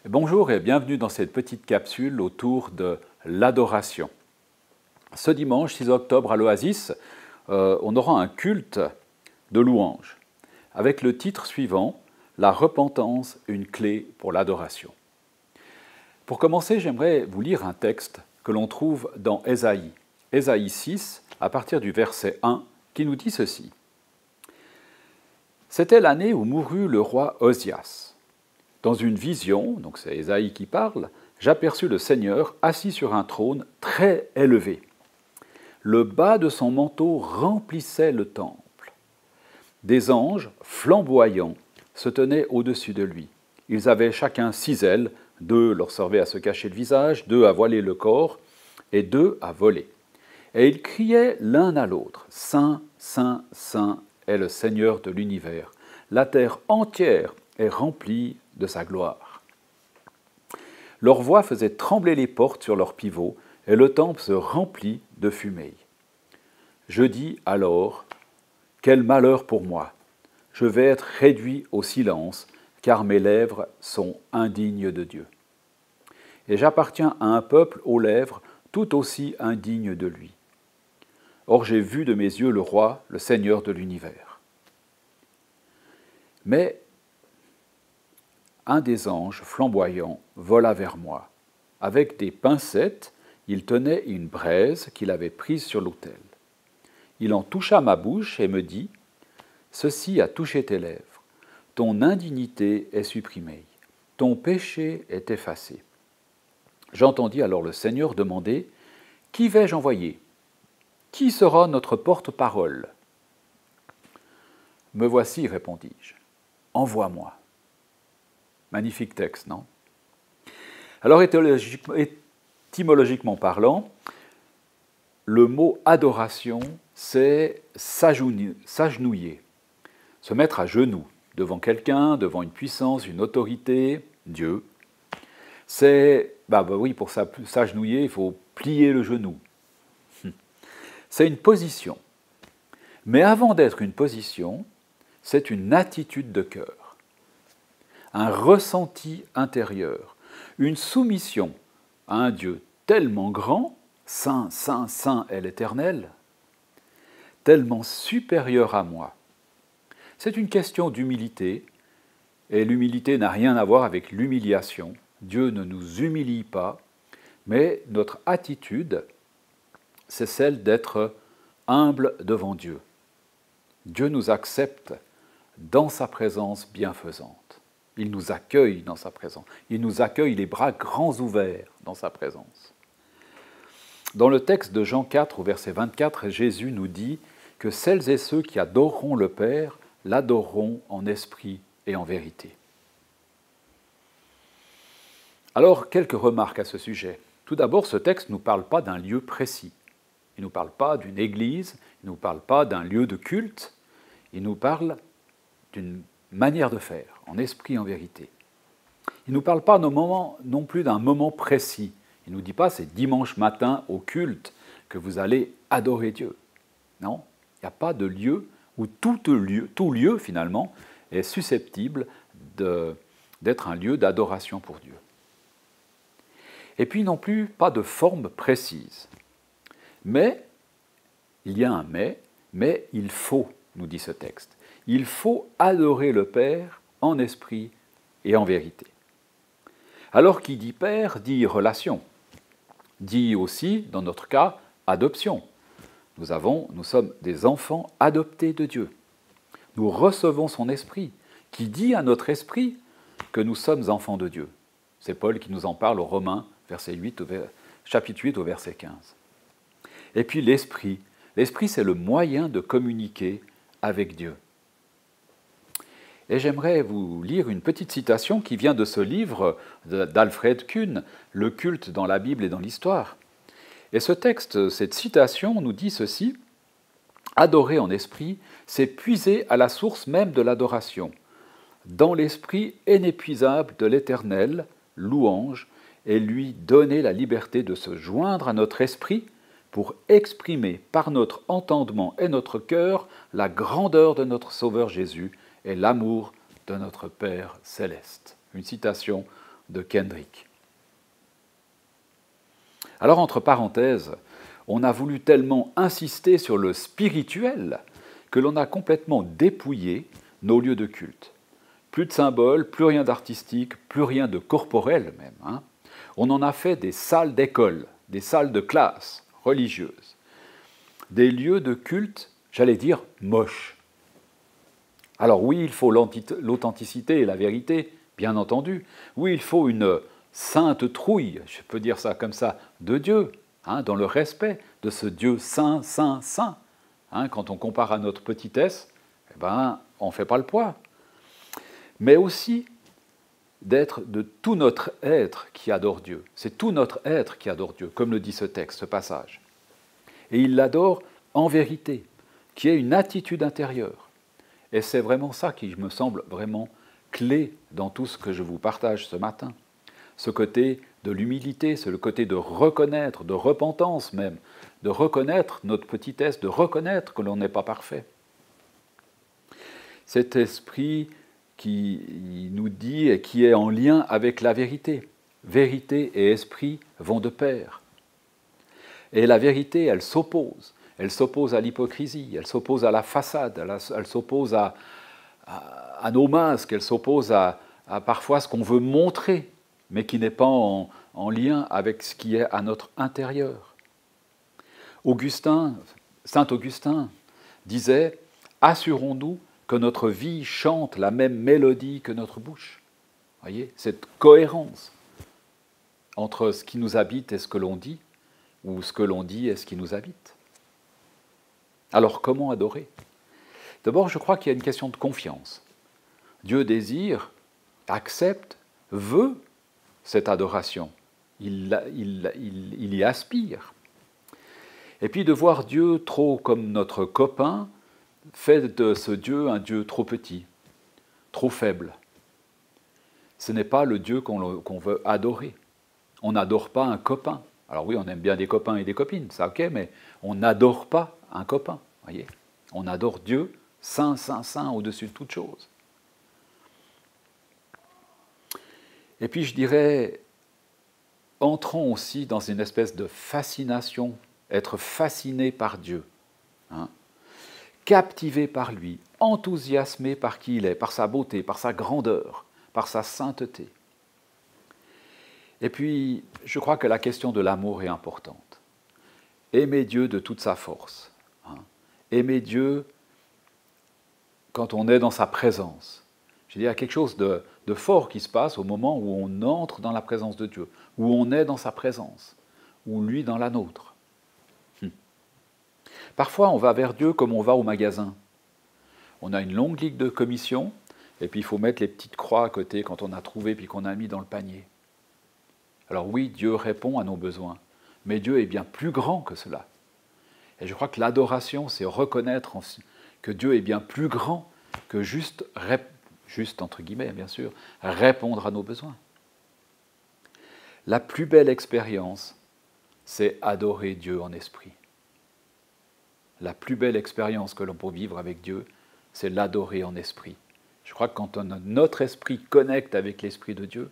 Bonjour et bienvenue dans cette petite capsule autour de l'adoration. Ce dimanche 6 octobre à l'Oasis, on aura un culte de louange avec le titre suivant « La repentance, une clé pour l'adoration ». Pour commencer, j'aimerais vous lire un texte que l'on trouve dans Ésaïe 6, à partir du verset 1, qui nous dit ceci. « C'était l'année où mourut le roi Osias. Dans une vision, donc c'est Ésaïe qui parle, j'aperçus le Seigneur assis sur un trône très élevé. Le bas de son manteau remplissait le temple. Des anges flamboyants se tenaient au-dessus de lui. Ils avaient chacun 6 ailes, 2 leur servaient à se cacher le visage, 2 à voiler le corps, et 2 à voler. Et ils criaient l'un à l'autre, « Saint, Saint, Saint est le Seigneur de l'univers. La terre entière est remplie de sa gloire. » Leur voix faisait trembler les portes sur leurs pivots, et le temple se remplit de fumée. Je dis alors, « Quel malheur pour moi! Je vais être réduit au silence, car mes lèvres sont indignes de Dieu. Et j'appartiens à un peuple aux lèvres tout aussi indignes de lui. Or j'ai vu de mes yeux le roi, le Seigneur de l'univers. » Mais un des anges flamboyants vola vers moi. Avec des pincettes, il tenait une braise qu'il avait prise sur l'autel. Il en toucha ma bouche et me dit, « Ceci a touché tes lèvres. Ton indignité est supprimée. Ton péché est effacé. » J'entendis alors le Seigneur demander, « Qui vais-je envoyer? Qui sera notre porte-parole ?» « Me voici, répondis-je. Envoie-moi. » Magnifique texte, non? Alors, étymologiquement parlant, le mot adoration, c'est s'agenouiller, se mettre à genoux devant quelqu'un, devant une puissance, une autorité, Dieu. C'est, oui, pour s'agenouiller, il faut plier le genou. C'est une position. Mais avant d'être une position, c'est une attitude de cœur, un ressenti intérieur, une soumission à un Dieu tellement grand, Saint, Saint, Saint est l'Éternel, tellement supérieur à moi. C'est une question d'humilité, et l'humilité n'a rien à voir avec l'humiliation. Dieu ne nous humilie pas, mais notre attitude, c'est celle d'être humble devant Dieu. Dieu nous accepte dans sa présence bienfaisante. Il nous accueille dans sa présence. Il nous accueille les bras grands ouverts dans sa présence. Dans le texte de Jean 4, au verset 24, Jésus nous dit que celles et ceux qui adoreront le Père l'adoreront en esprit et en vérité. Alors, quelques remarques à ce sujet. Tout d'abord, ce texte ne nous parle pas d'un lieu précis. Il ne nous parle pas d'une église, il ne nous parle pas d'un lieu de culte, il nous parle d'une manière de faire, en esprit et en vérité. Il ne nous parle pas non plus d'un moment précis. Il ne nous dit pas c'est dimanche matin au culte que vous allez adorer Dieu. Non, il n'y a pas de lieu où tout lieu finalement est susceptible d'être un lieu d'adoration pour Dieu. Et puis non plus pas de forme précise. Mais, il y a un mais il faut, nous dit ce texte. Il faut adorer le Père en esprit et en vérité. Alors qui dit Père dit relation, dit aussi, dans notre cas, adoption. Nous sommes des enfants adoptés de Dieu. Nous recevons son esprit, qui dit à notre esprit que nous sommes enfants de Dieu. C'est Paul qui nous en parle aux Romains, chapitre 8 au verset 15. Et puis l'esprit. L'esprit, c'est le moyen de communiquer avec Dieu. Et j'aimerais vous lire une petite citation qui vient de ce livre d'Alfred Kuhn, « Le culte dans la Bible et dans l'histoire ». Et ce texte, cette citation nous dit ceci, « Adorer en esprit, c'est puiser à la source même de l'adoration, dans l'esprit inépuisable de l'Éternel, louange, et lui donner la liberté de se joindre à notre esprit pour exprimer par notre entendement et notre cœur la grandeur de notre Sauveur Jésus et l'amour de notre Père céleste. » Une citation de Kendrick. Alors, entre parenthèses, on a voulu tellement insister sur le spirituel que l'on a complètement dépouillé nos lieux de culte. Plus de symboles, plus rien d'artistique, plus rien de corporel même. Hein. On en a fait des salles d'école, des salles de classe religieuses, des lieux de culte, j'allais dire, moches. Alors oui, il faut l'authenticité et la vérité, bien entendu. Oui, il faut une sainte trouille, je peux dire ça comme ça, de Dieu, hein, dans le respect de ce Dieu saint, saint, saint. Hein, quand on compare à notre petitesse, eh ben, on ne fait pas le poids. Mais aussi d'être de tout notre être qui adore Dieu. C'est tout notre être qui adore Dieu, comme le dit ce texte, ce passage. Et il l'adore en vérité, qui est une attitude intérieure. Et c'est vraiment ça qui me semble vraiment clé dans tout ce que je vous partage ce matin. Ce côté de l'humilité, c'est le côté de reconnaître, de repentance même, de reconnaître notre petitesse, de reconnaître que l'on n'est pas parfait. Cet esprit qui nous dit et qui est en lien avec la vérité. Vérité et esprit vont de pair. Et la vérité, elle s'oppose. Elle s'oppose à l'hypocrisie, elle s'oppose à la façade, elle s'oppose à nos masques, elle s'oppose à parfois ce qu'on veut montrer, mais qui n'est pas en lien avec ce qui est à notre intérieur. Saint Augustin disait « Assurons-nous que notre vie chante la même mélodie que notre bouche. » Vous voyez, cette cohérence entre ce qui nous habite et ce que l'on dit, ou ce que l'on dit et ce qui nous habite. Alors comment adorer? D'abord, je crois qu'il y a une question de confiance. Dieu désire, accepte, veut cette adoration. Il y aspire. Et puis de voir Dieu trop comme notre copain, fait de ce Dieu un Dieu trop petit, trop faible. Ce n'est pas le Dieu qu'on veut adorer. On n'adore pas un copain. Alors oui, on aime bien des copains et des copines, ça ok, mais on n'adore pas un copain, voyez. On adore Dieu, saint, saint, saint, au-dessus de toute chose. Et puis je dirais, entrons aussi dans une espèce de fascination, être fasciné par Dieu. Hein. Captivé par lui, enthousiasmé par qui il est, par sa beauté, par sa grandeur, par sa sainteté. Et puis, je crois que la question de l'amour est importante. Aimer Dieu de toute sa force. Hein. Aimer Dieu quand on est dans sa présence. Je veux dire, il y a quelque chose de fort qui se passe au moment où on entre dans la présence de Dieu, où on est dans sa présence, ou lui dans la nôtre. Parfois, on va vers Dieu comme on va au magasin. On a une longue liste de commissions, et puis il faut mettre les petites croix à côté quand on a trouvé, puis qu'on a mis dans le panier. Alors oui, Dieu répond à nos besoins, mais Dieu est bien plus grand que cela. Et je crois que l'adoration, c'est reconnaître que Dieu est bien plus grand que juste entre guillemets, bien sûr, répondre à nos besoins. La plus belle expérience, c'est adorer Dieu en esprit. La plus belle expérience que l'on peut vivre avec Dieu, c'est l'adorer en esprit. Je crois que quand notre esprit connecte avec l'Esprit de Dieu,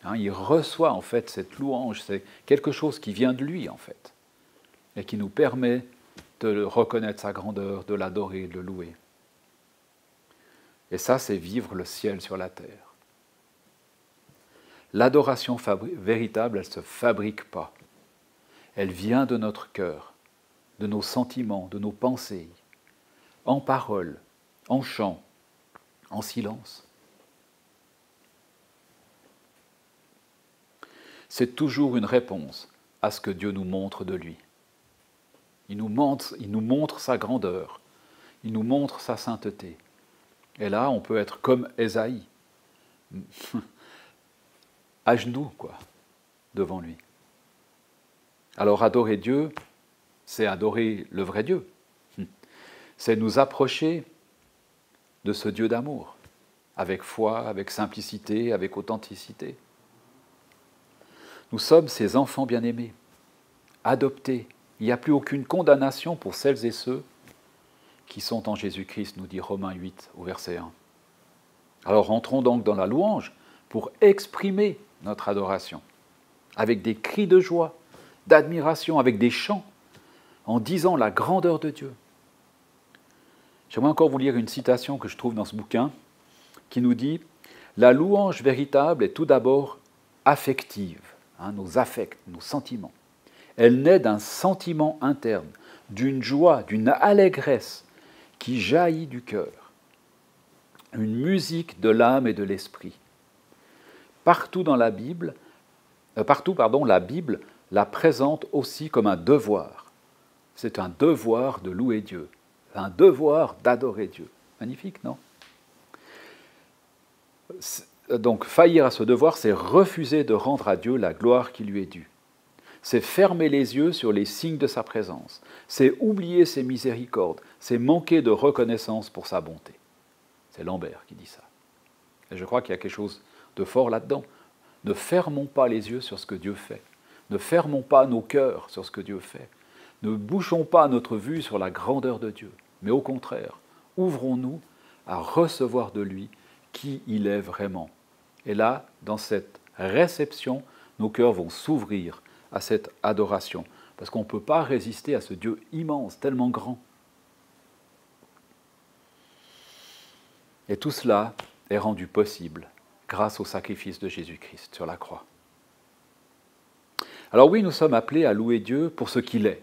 hein, il reçoit en fait cette louange, c'est quelque chose qui vient de lui en fait, et qui nous permet de reconnaître sa grandeur, de l'adorer, de le louer. Et ça, c'est vivre le ciel sur la terre. L'adoration véritable, elle ne se fabrique pas. Elle vient de notre cœur, de nos sentiments, de nos pensées, en parole, en chant, en silence. C'est toujours une réponse à ce que Dieu nous montre de lui. Il nous montre sa grandeur, il nous montre sa sainteté. Et là, on peut être comme Ésaïe, à genoux, quoi, devant lui. Alors adorer Dieu, c'est adorer le vrai Dieu. C'est nous approcher de ce Dieu d'amour, avec foi, avec simplicité, avec authenticité. Nous sommes ses enfants bien-aimés, adoptés. Il n'y a plus aucune condamnation pour celles et ceux qui sont en Jésus-Christ, nous dit Romains 8 au verset 1. Alors entrons donc dans la louange pour exprimer notre adoration, avec des cris de joie, d'admiration, avec des chants, en disant la grandeur de Dieu. J'aimerais encore vous lire une citation que je trouve dans ce bouquin, qui nous dit « La louange véritable est tout d'abord affective, nos affects, nos sentiments. Elle naît d'un sentiment interne, d'une joie, d'une allégresse qui jaillit du cœur. Une musique de l'âme et de l'esprit. Partout dans la Bible, la Bible la présente aussi comme un devoir. C'est un devoir de louer Dieu, un devoir d'adorer Dieu. Magnifique, non? Donc, faillir à ce devoir, c'est refuser de rendre à Dieu la gloire qui lui est due. C'est fermer les yeux sur les signes de sa présence. C'est oublier ses miséricordes. C'est manquer de reconnaissance pour sa bonté. C'est Lambert qui dit ça. Et je crois qu'il y a quelque chose de fort là-dedans. Ne fermons pas les yeux sur ce que Dieu fait. Ne fermons pas nos cœurs sur ce que Dieu fait. Ne bouchons pas notre vue sur la grandeur de Dieu. Mais au contraire, ouvrons-nous à recevoir de lui qui il est vraiment. Et là, dans cette réception, nos cœurs vont s'ouvrir à cette adoration. Parce qu'on ne peut pas résister à ce Dieu immense, tellement grand. Et tout cela est rendu possible grâce au sacrifice de Jésus-Christ sur la croix. Alors oui, nous sommes appelés à louer Dieu pour ce qu'il est,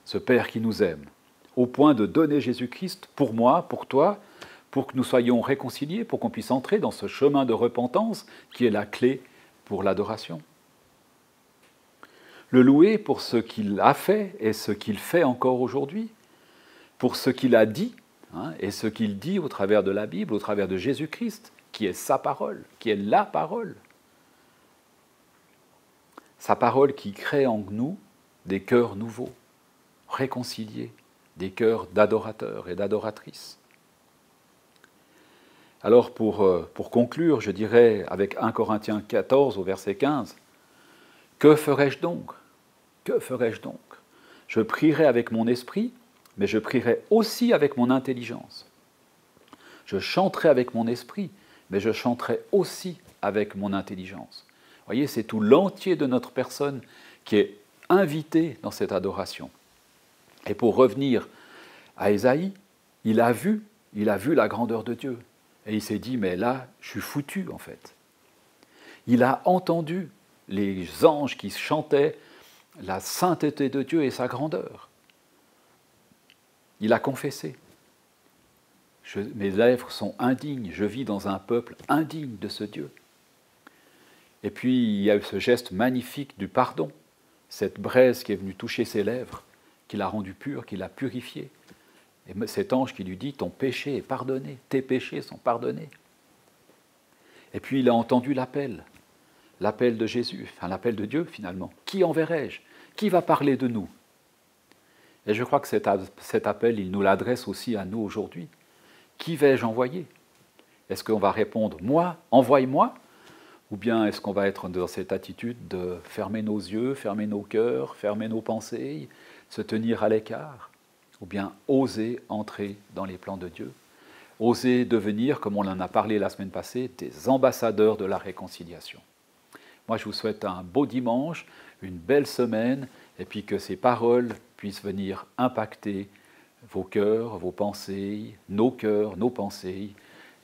ce Père qui nous aime, au point de donner Jésus-Christ pour moi, pour toi, pour que nous soyons réconciliés, pour qu'on puisse entrer dans ce chemin de repentance qui est la clé pour l'adoration. Le louer pour ce qu'il a fait et ce qu'il fait encore aujourd'hui, pour ce qu'il a dit, et ce qu'il dit au travers de la Bible, au travers de Jésus-Christ, qui est sa parole, qui est la parole. Sa parole qui crée en nous des cœurs nouveaux, réconciliés, des cœurs d'adorateurs et d'adoratrices. Alors pour conclure, je dirais avec 1 Corinthiens 14 au verset 15, « Que ferai-je donc? Que ferai-je donc? Je prierai avec mon esprit, mais je prierai aussi avec mon intelligence. Je chanterai avec mon esprit, mais je chanterai aussi avec mon intelligence. » Vous voyez, c'est tout l'entier de notre personne qui est invité dans cette adoration. Et pour revenir à Ésaïe, il a vu la grandeur de Dieu. Et il s'est dit, mais là, je suis foutu en fait. Il a entendu les anges qui chantaient la sainteté de Dieu et sa grandeur. Il a confessé. Mes lèvres sont indignes, je vis dans un peuple indigne de ce Dieu. Et puis il y a eu ce geste magnifique du pardon, cette braise qui est venue toucher ses lèvres, qui l'a rendu pur, qui l'a purifié. Et cet ange qui lui dit, ton péché est pardonné, tes péchés sont pardonnés. Et puis il a entendu l'appel de Jésus, enfin l'appel de Dieu finalement. Qui enverrai-je? Qui va parler de nous? Et je crois que cet appel, il nous l'adresse aussi à nous aujourd'hui. Qui vais-je envoyer? Est-ce qu'on va répondre, moi, envoie-moi? Ou bien est-ce qu'on va être dans cette attitude de fermer nos yeux, fermer nos cœurs, fermer nos pensées, se tenir à l'écart? Ou bien oser entrer dans les plans de Dieu? Oser devenir, comme on en a parlé la semaine passée, des ambassadeurs de la réconciliation. Moi, je vous souhaite un beau dimanche, une belle semaine, et puis que ces paroles puissent venir impacter vos cœurs, vos pensées, nos cœurs, nos pensées.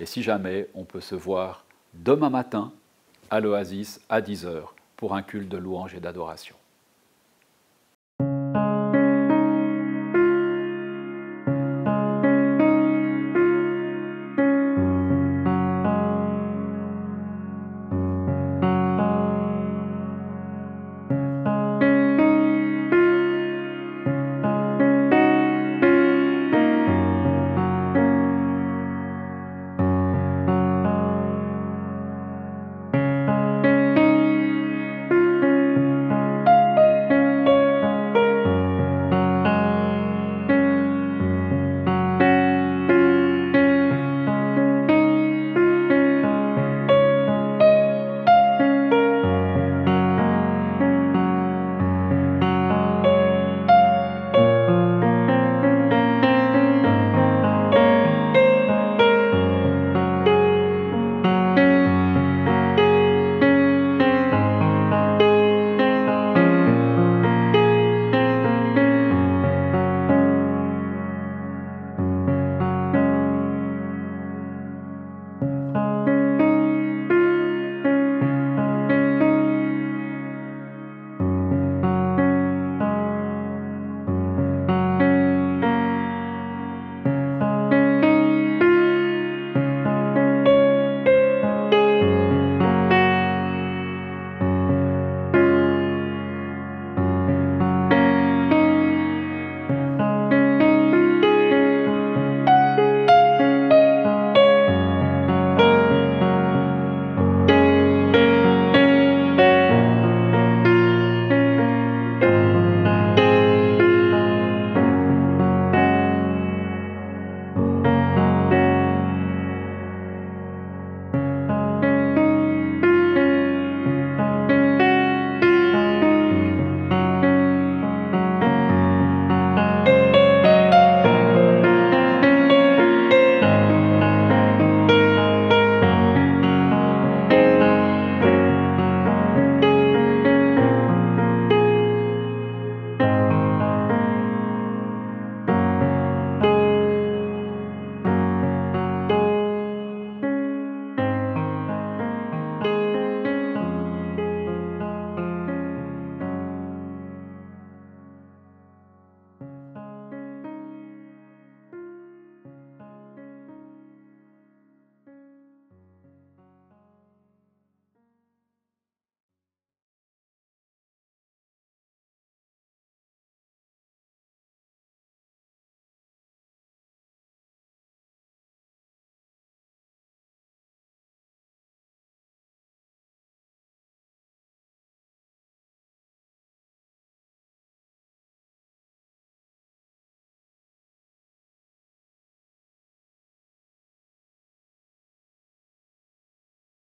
Et si jamais, on peut se voir demain matin à l'Oasis à 10h pour un culte de louange et d'adoration.